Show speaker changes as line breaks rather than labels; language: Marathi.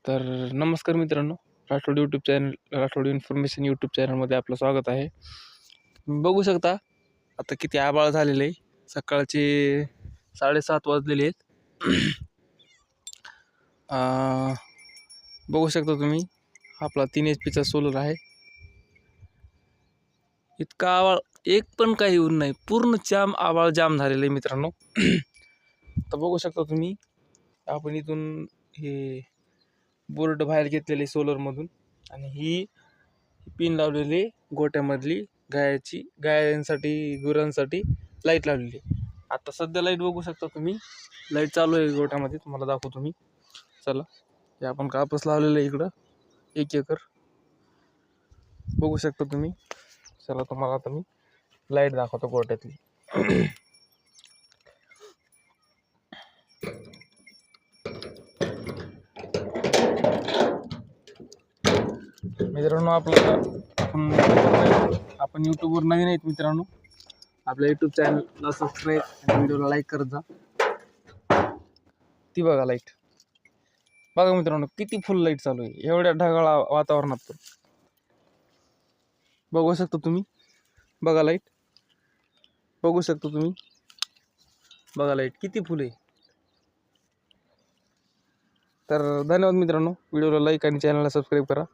तर नमस्कार मित्रांनो, Rathod YouTube channel, Rathod information YouTube चॅनलमध्ये आपलं स्वागत आहे. तुम्ही बघू शकता आता किती आभाळ झालेले आहे. सकाळचे 7:30 वाजलेले आहेत. बघू शकता तुम्ही, आपला 3 HP सोलर आहे. इतका आभाळ, एक पण काही ऊन नाही, पूर्ण आभाळ जाम झालेलं आहे मित्रांनो. तर बघू शकता तुम्ही, आपण इथून हे बोर्ड बाहेर घेतलेले सोलरमधून आणि ही पिन लावलेली गोट्यामधली गायांसाठी गुरांसाठी लाईट लावलेली. आता सध्या लाईट बघू शकता तुम्ही, लाईट चालू आहे गोट्यामध्ये. तुम्हाला दाखवतो मी. चला, हे आपण कापूस लावलेलं आहे इकडं 1 एकर, बघू शकता तुम्ही. चला, तुम्हाला आता मी लाईट दाखवतो गोट्यातली. मित्रांनो, आपण यूट्यूबवर नवीन आहेत मित्रांनो. आपल्या यूट्यूब चॅनलला सबस्क्राईब आणि व्हिडिओला लाईक करत जा. ती बघा लाईट, बघा मित्रांनो किती फुल लाईट चालू आहे एवढ्या ढगाळ वातावरणात. बघू शकता तुम्ही, बघा लाईट, बघू शकता तुम्ही, बघा लाईट किती फुल आहे. तर धन्यवाद मित्रांनो, व्हिडिओला लाईक आणि चॅनलला सबस्क्राईब करा.